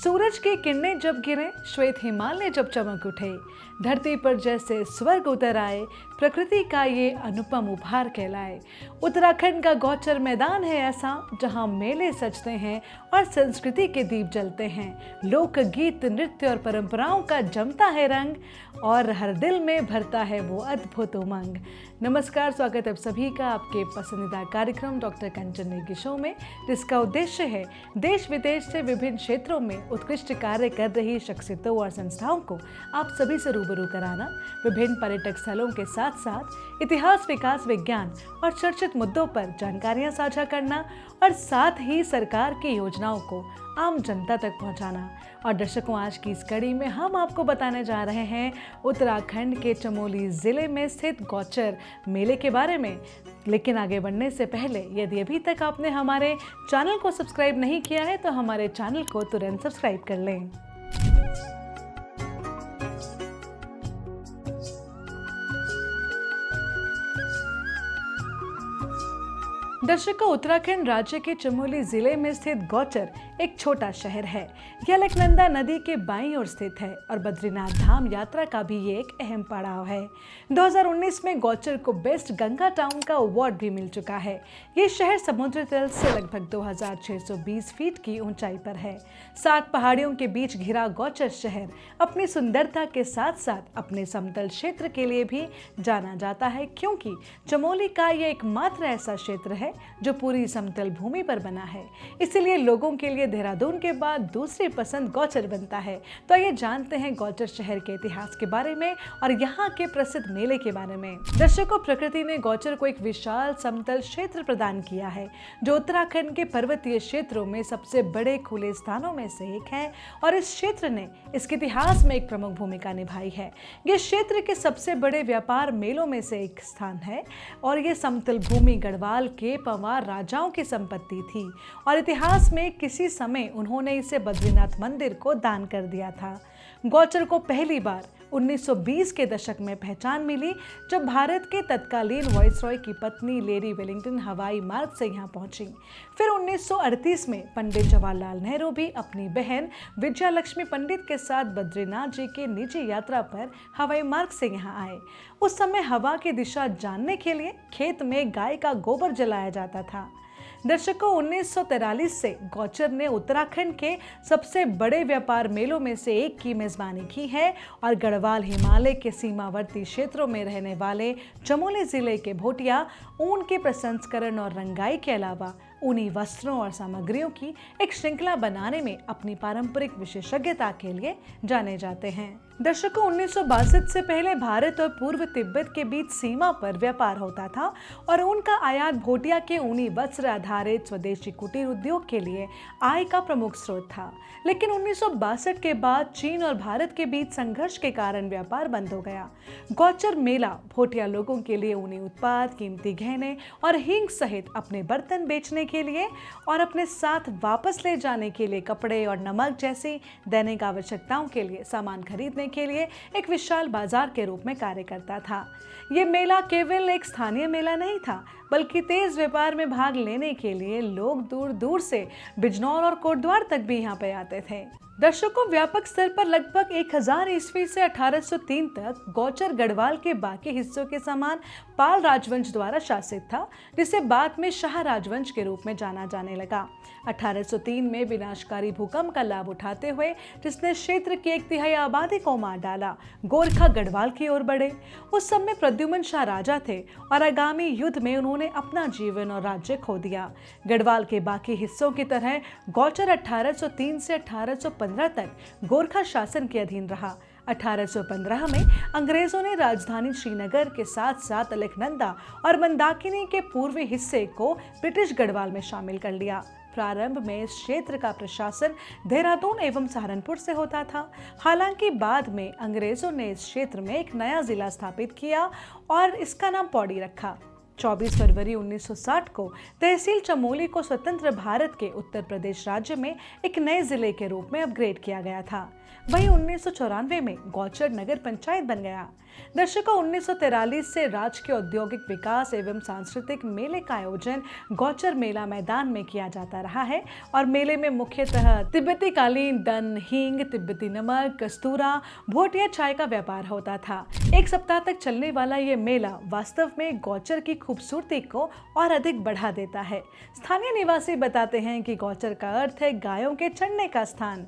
सूरज की किरणें जब गिरे, श्वेत हिमालय जब चमक उठे, धरती पर जैसे स्वर्ग उतर आए, प्रकृति का ये अनुपम उपहार कहलाए। उत्तराखंड का गौचर मैदान है ऐसा जहां मेले सजते हैं और संस्कृति के दीप जलते हैं। लोकगीत, नृत्य और परंपराओं का जमता है रंग और हर दिल में भरता है वो अद्भुत उमंग। नमस्कार, स्वागत है आप सभी का आपके पसंदीदा कार्यक्रम डॉक्टर कंचन नेगी शो में, जिसका उद्देश्य है देश विदेश से विभिन्न क्षेत्रों में उत्कृष्ट कार्य कर रही शख्सियतों और संस्थाओं को आप सभी से रूबरू कराना, विभिन्न पर्यटक स्थलों के साथ साथ इतिहास, विकास, विज्ञान और चर्चित मुद्दों पर जानकारियां साझा करना और साथ ही सरकार की योजनाओं को आम जनता तक पहुंचाना। और दर्शकों, आज की इस कड़ी में हम आपको बताने जा रहे हैं उत्तराखंड के चमोली जिले में स्थित गौचर मेले के बारे में। लेकिन आगे बढ़ने से पहले यदि अभी तक आपने हमारे चैनल को सब्सक्राइब नहीं किया है तो हमारे चैनल को तुरंत सब्सक्राइब कर लें। दर्शकों, उत्तराखंड राज्य के चमोली जिले में स्थित गौचर एक छोटा शहर है। यह अलकनंदा नदी के बाईं ओर स्थित है और बद्रीनाथ धाम यात्रा का भी ये एक अहम पड़ाव है। 2019 में गौचर को बेस्ट गंगा टाउन का अवार्ड भी मिल चुका है। ये शहर समुद्र तल से लगभग 2620 फीट की ऊंचाई पर है। 7 पहाड़ियों के बीच घिरा गौचर शहर अपनी सुंदरता के साथ साथ अपने समतल क्षेत्र के लिए भी जाना जाता है, क्योंकि चमोली का ये एकमात्र ऐसा क्षेत्र है जो पूरी समतल भूमि पर बना है। इसलिए लोगों के लिए देहरादून के बाद दूसरी पसंद गौचर बनता है। तो आइए जानते हैं गौचर शहर के इतिहास के बारे में और यहाँ के प्रसिद्ध मेले के बारे में। दर्शकों, प्रकृति ने गौचर को एक विशाल समतल क्षेत्र प्रदान किया है जो उत्तराखंड के पर्वतीय क्षेत्रों में सबसे बड़े खुले स्थानों में से एक है और इस क्षेत्र ने इसके इतिहास में एक प्रमुख भूमिका निभाई है। ये क्षेत्र के सबसे बड़े व्यापार मेलों में से एक स्थान है और ये समतल भूमि गढ़वाल के पंवार राजाओं की संपत्ति थी और इतिहास में किसी समय उन्होंने इसे बद्रीनाथ मंदिर को दान कर दिया था। गौचर को पहली बार 1920 के दशक में पहचान मिली जब भारत के तत्कालीन वाइसरॉय की पत्नी लेडी वेलिंगटन हवाई मार्ग से यहाँ पहुंची। फिर 1938 में पंडित जवाहरलाल नेहरू भी अपनी बहन विजया लक्ष्मी पंडित के साथ बद्रीनाथ जी की निजी यात्रा पर हवाई मार्ग से यहाँ आए। उस समय हवा की दिशा जानने के लिए खेत में गाय का गोबर जलाया जाता था। दर्शकों, 1943 से गौचर ने उत्तराखंड के सबसे बड़े व्यापार मेलों में से एक की मेजबानी की है और गढ़वाल हिमालय के सीमावर्ती क्षेत्रों में रहने वाले चमोली जिले के भोटिया ऊन के प्रसंस्करण और रंगाई के अलावा ऊनी वस्त्रों और सामग्रियों की एक श्रृंखला बनाने में अपनी पारंपरिक विशेषज्ञता के लिए जाने जाते हैं। दर्शकों, 1962 से पहले भारत और पूर्व तिब्बत के बीच सीमा पर व्यापार होता था और उनका आयात भोटिया के ऊनी वस्त्र आधारित स्वदेशी कुटीर उद्योग के लिए आय का प्रमुख स्रोत था। लेकिन 1962 के बाद चीन और भारत के बीच संघर्ष के कारण व्यापार बंद हो गया। गौचर मेला भोटिया लोगों के लिए ऊनी उत्पाद, कीमती गहने और हींग सहित अपने बर्तन बेचने के लिए और अपने साथ वापस ले जाने के लिए कपड़े और नमक जैसी दैनिक आवश्यकताओं के लिए सामान खरीदने के लिए एक विशाल बाजार के रूप में कार्य करता था। ये मेला केवल एक स्थानीय मेला नहीं था, बल्कि तेज व्यापार में भाग लेने के लिए लोग दूर दूर से बिजनौर और कोटद्वार तक भी यहाँ पे आते थे। दर्शकों, व्यापक स्तर पर लगभग 1000 ईस्वी से 1803 तक गौचर गढ़वाल के बाकी हिस्सों के समान पाल राजवंश द्वारा शासित था, जिसे बाद में शाह राजवंश के रूप में जाना जाने लगा। 1803 में विनाशकारी भूकंप का लाभ उठाते हुए, जिसने क्षेत्र की 1/3 आबादी को मार डाला, गोरखा गढ़वाल की ओर बढ़े। उस समय प्रद्युमन शाह राजा थे और आगामी युद्ध में उन्होंने अपना जीवन और राज्य खो दिया। गढ़वाल के बाकी हिस्सों की तरह गौचर 1803 से 1815 तक गोरखा शासन के अधीन रहा। 1815 में अंग्रेजों ने राजधानी श्रीनगर के साथ साथ अलकनंदा और मंदाकिनी के पूर्वी हिस्से को ब्रिटिश गढ़वाल में शामिल कर लिया। प्रारंभ में इस क्षेत्र का प्रशासन देहरादून एवं सहारनपुर से होता था। हालांकि बाद में अंग्रेजों ने इस क्षेत्र में एक नया जिला स्थापित किया और इसका नाम पौड़ी रखा। 24 फरवरी 1960 को तहसील चमोली को स्वतंत्र भारत के उत्तर प्रदेश राज्य में एक नए जिले के रूप में अपग्रेड किया गया था। वहीं 1994 में गौचर नगर पंचायत बन गया। दर्शकों, 1943 से राज्य के औद्योगिक विकास एवं सांस्कृतिक मेले का आयोजन गौचर मेला मैदान में किया जाता रहा है और मेले में मुख्यतः तिब्बती कालीन, दन, हींग, तिब्बती नमक, कस्तूरा, भोटिया चाय का व्यापार होता था। एक सप्ताह तक चलने वाला ये मेला वास्तव में गौचर की खूबसूरती को और अधिक बढ़ा देता है। स्थानीय निवासी बताते हैं कि गौचर का अर्थ है गायों के चढ़ने का स्थान।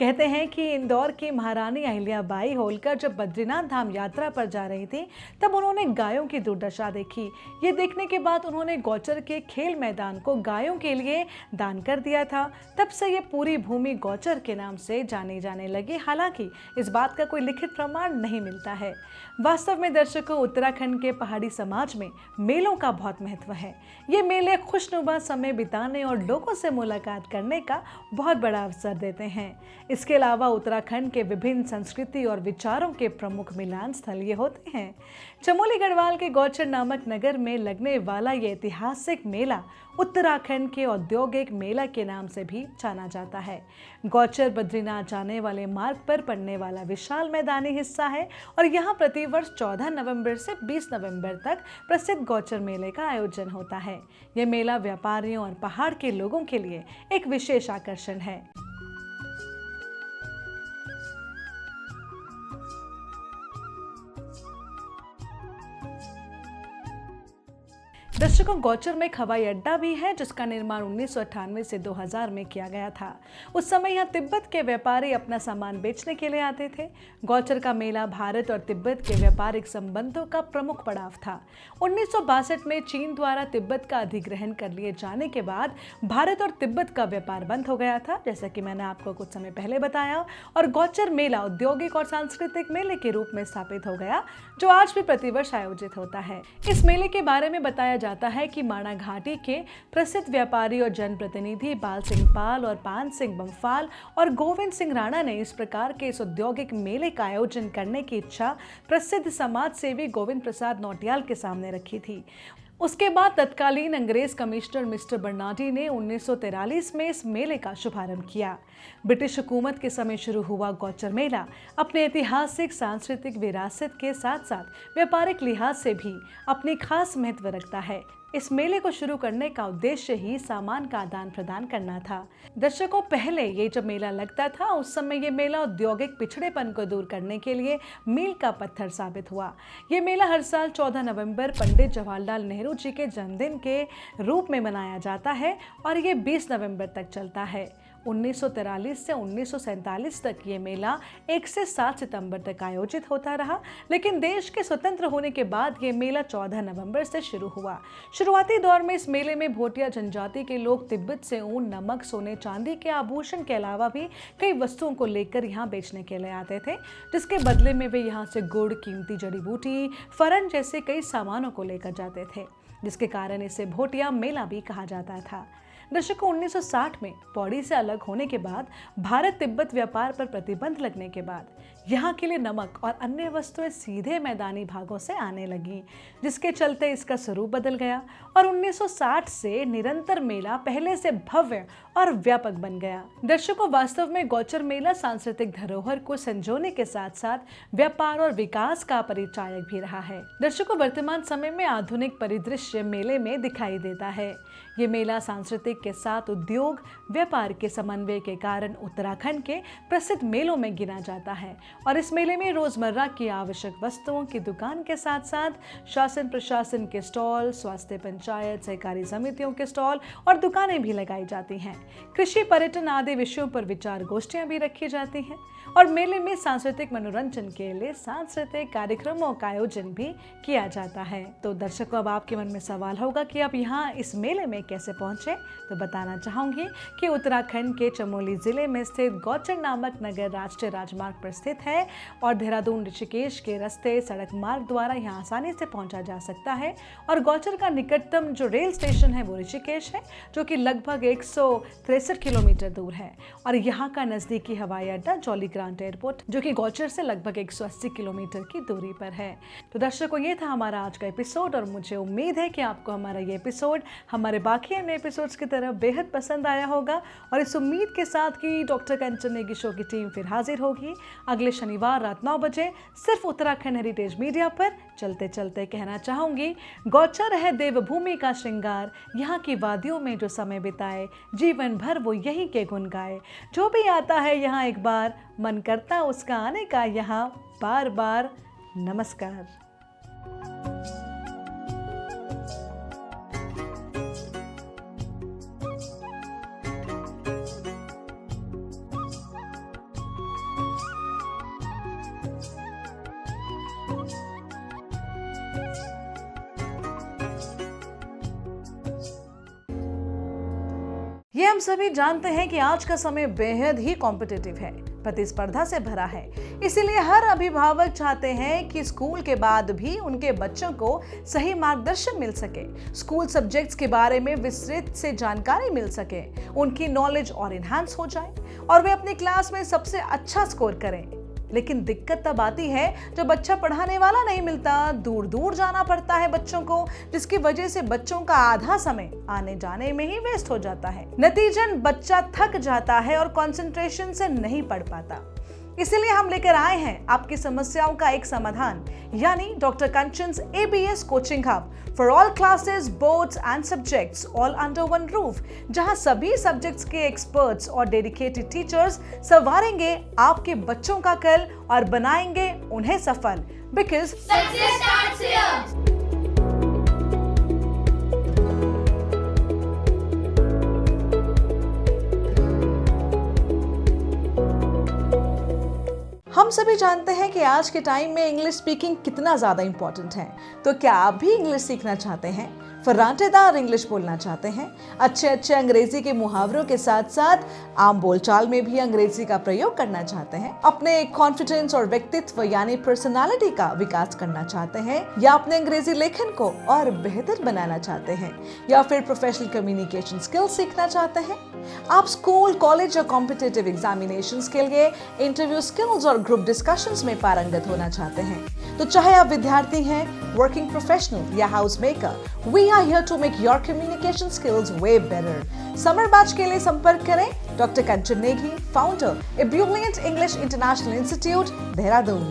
कहते हैं कि इंदौर की महारानी अहिल्याबाई होलकर जब बद्रीनाथ धाम यात्रा पर जा रही थी तब उन्होंने गायों की दुर्दशा देखी। ये देखने के बाद उन्होंने गौचर के खेल मैदान को गायों के लिए दान कर दिया था। तब से ये पूरी भूमि गौचर के नाम से जानी जाने लगी। हालांकि इस बात का कोई लिखित प्रमाण नहीं मिलता है। वास्तव में दर्शकों, उत्तराखंड के पहाड़ी समाज में मेलों का बहुत महत्व है। ये मेले खुशनुमा समय बिताने और लोगों से मुलाकात करने का बहुत बड़ा अवसर देते हैं। इसके अलावा उत्तराखंड के विभिन्न संस्कृति और विचारों के प्रमुख मिलान स्थल ये होते हैं। चमोली गढ़वाल के गौचर नामक नगर में लगने वाला ये ऐतिहासिक मेला उत्तराखंड के औद्योगिक मेला के नाम से भी जाना जाता है। गौचर बद्रीनाथ जाने वाले मार्ग पर पड़ने वाला विशाल मैदानी हिस्सा है और यहाँ प्रतिवर्ष 14 नवंबर से 20 नवंबर तक प्रसिद्ध गौचर मेले का आयोजन होता है। ये मेला व्यापारियों और पहाड़ के लोगों के लिए एक विशेष आकर्षण है। दर्शकों, गौचर में एक हवाई अड्डा भी है जिसका निर्माण 1998 से 2000 में किया गया था। उस समय यहाँ तिब्बत के व्यापारी अपना सामान बेचने के लिए आते थे। गौचर का मेला भारत और तिब्बत के व्यापारिक संबंधों का प्रमुख पड़ाव था। 1962 में चीन द्वारा तिब्बत का अधिग्रहण कर लिए जाने के बाद भारत और तिब्बत का व्यापार बंद हो गया था, जैसा कि मैंने आपको कुछ समय पहले बताया, और गौचर मेला औद्योगिक और सांस्कृतिक मेले के रूप में स्थापित हो गया, जो आज भी प्रतिवर्ष आयोजित होता है। इस मेले के बारे में बताया जाता है कि माणा घाटी के प्रसिद्ध व्यापारी और जनप्रतिनिधि बाल सिंह पाल और पान सिंह बमफाल और गोविंद सिंह राणा ने इस प्रकार के इस औद्योगिक मेले का आयोजन करने की इच्छा प्रसिद्ध समाज सेवी गोविंद प्रसाद नौटियाल के सामने रखी थी। उसके बाद तत्कालीन अंग्रेज कमिश्नर मिस्टर बर्नार्डी ने 1943 में इस मेले का शुभारंभ किया। ब्रिटिश हुकूमत के समय शुरू हुआ गौचर मेला अपने ऐतिहासिक सांस्कृतिक विरासत के साथ साथ व्यापारिक लिहाज से भी अपनी खास महत्व रखता है। इस मेले को शुरू करने का उद्देश्य ही सामान का आदान प्रदान करना था। दर्शकों, पहले ये जब मेला लगता था उस समय ये मेला औद्योगिक पिछड़ेपन को दूर करने के लिए मील का पत्थर साबित हुआ। ये मेला हर साल 14 नवंबर पंडित जवाहरलाल नेहरू जी के जन्मदिन के रूप में मनाया जाता है और ये 20 नवंबर तक चलता है। 1943 से 1947 तक ये मेला 1 से 7 सितंबर तक आयोजित होता रहा, लेकिन देश के स्वतंत्र होने के बाद ये मेला 14 नवंबर से शुरू हुआ। शुरुआती दौर में इस मेले में भोटिया जनजाति के लोग तिब्बत से ऊन, नमक, सोने चांदी के आभूषण के अलावा भी कई वस्तुओं को लेकर यहाँ बेचने के लिए आते थे, जिसके बदले में वे यहाँ से गुड़, कीमती जड़ी बूटी, फरन जैसे कई सामानों को लेकर जाते थे, जिसके कारण इसे भोटिया मेला भी कहा जाता था। दर्शकों, 1960 में पौड़ी से अलग होने के बाद भारत तिब्बत व्यापार पर प्रतिबंध लगने के बाद यहाँ के लिए नमक और अन्य वस्तुएं सीधे मैदानी भागों से आने लगी, जिसके चलते इसका स्वरूप बदल गया और 1960 से निरंतर मेला पहले से भव्य और व्यापक बन गया। दर्शकों, वास्तव में गौचर मेला सांस्कृतिक धरोहर को संजोने के साथ साथ व्यापार और विकास का परिचायक भी रहा है। दर्शकों, वर्तमान समय में आधुनिक परिदृश्य मेले में दिखाई देता है। ये मेला सांस्कृतिक के साथ उद्योग व्यापार के समन्वय के कारण उत्तराखंड के प्रसिद्ध मेलों में गिना जाता है और इस मेले में रोजमर्रा की आवश्यक वस्तुओं की दुकान के साथ साथ शासन प्रशासन के स्टॉल, स्वास्थ्य, पंचायत, सहकारी समितियों के स्टॉल और दुकानें भी लगाई जाती हैं। कृषि, पर्यटन आदि विषयों पर विचार गोष्ठियां भी रखी जाती हैं और मेले में सांस्कृतिक मनोरंजन के लिए सांस्कृतिक कार्यक्रमों का आयोजन भी किया जाता है। तो दर्शकों, अब आपके मन में सवाल होगा कि आप यहाँ इस मेले में कैसे पहुंचे, तो बताना चाहूंगी कि उत्तराखंड के चमोली जिले में स्थित गौचर नामक नगर राष्ट्रीय राजमार्ग पर स्थित है और देहरादून ऋषिकेश के रास्ते सड़क मार्ग द्वारा यहाँ आसानी से पहुंचा जा सकता है। और गौचर का निकटतम जो रेल स्टेशन है वो ऋषिकेश है, जो कि लगभग 163 किलोमीटर दूर है। और यहाँ का नजदीकी हवाई अड्डा जॉली ग्रांट एयरपोर्ट, जो कि गौचर से लगभग 180 किलोमीटर की दूरी पर है। तो दर्शकों, ये था हमारा आज का एपिसोड और मुझे उम्मीद है कि आपको हमारा ये एपिसोड हमारे बाकी अन्य एपिसोड्स की तरह बेहद पसंद आया होगा और इस उम्मीद के साथ कि डॉक्टर कंचन नेगी शो की टीम फिर हाजिर होगी अगले शनिवार रात 9 बजे सिर्फ उत्तराखंड हेरिटेज मीडिया पर। चलते चलते कहना चाहूंगी, गौचर है देवभूमि का श्रृंगार, यहाँ की वादियों में जो समय बिताए जीवन भर वो यही के गुण गाए। जो भी आता है यहाँ एक बार मन करता उसका आने का यहाँ बार बार। नमस्कार। ये हम सभी जानते हैं कि आज का समय बेहद ही कॉम्पिटिटिव है, प्रतिस्पर्धा से भरा है। इसीलिए हर अभिभावक चाहते हैं कि स्कूल के बाद भी उनके बच्चों को सही मार्गदर्शन मिल सके, स्कूल सब्जेक्ट्स के बारे में विस्तृत से जानकारी मिल सके, उनकी नॉलेज और इन्हांस हो जाए और वे अपनी क्लास में सबसे अच्छा स्कोर करें। लेकिन दिक्कत तब आती है जब बच्चा पढ़ाने वाला नहीं मिलता, दूर दूर जाना पड़ता है बच्चों को, जिसकी वजह से बच्चों का आधा समय आने जाने में ही वेस्ट हो जाता है। नतीजन बच्चा थक जाता है और कंसंट्रेशन से नहीं पढ़ पाता। इसीलिए हम लेकर आए हैं आपकी समस्याओं का एक समाधान, यानी doctor Kanchan's ABS coaching hub for all classes, boards and subjects all under one roof, जहां सभी सब्जेक्ट्स के एक्सपर्ट्स और डेडिकेटेड टीचर्स संवारेंगे आपके बच्चों का कल और बनाएंगे उन्हें सफल। Because success starts here. हम सभी जानते हैं कि आज के टाइम में इंग्लिश स्पीकिंग कितना ज़्यादा इम्पोर्टेंट है। तो क्या आप भी इंग्लिश सीखना चाहते हैं, फर्राटेदार इंग्लिश बोलना चाहते हैं, अच्छे अंग्रेजी के मुहावरों के साथ साथ आम बोलचाल में भी अंग्रेजी का प्रयोग करना चाहते हैं, अपने कॉन्फिडेंस और व्यक्तित्व यानी पर्सनालिटी का विकास करना चाहते हैं, या अपने अंग्रेजी लेखन को और बेहतर बनाना चाहते हैं, या फिर प्रोफेशनल कम्युनिकेशन स्किल्स सीखना चाहते हैं, आप स्कूल, कॉलेज या कॉम्पिटिटिव एग्जामिनेशंस के लिए इंटरव्यू स्किल्स और ग्रुप डिस्कशंस में पारंगत होना चाहते हैं, तो चाहे आप विद्यार्थी हैं, वर्किंग प्रोफेशनल या house maker, we are here to make your communication skills way better. Summer batch के लिए संपर्क करें doctor Kanchan Negi, founder ebullient English international institute, Dehradun.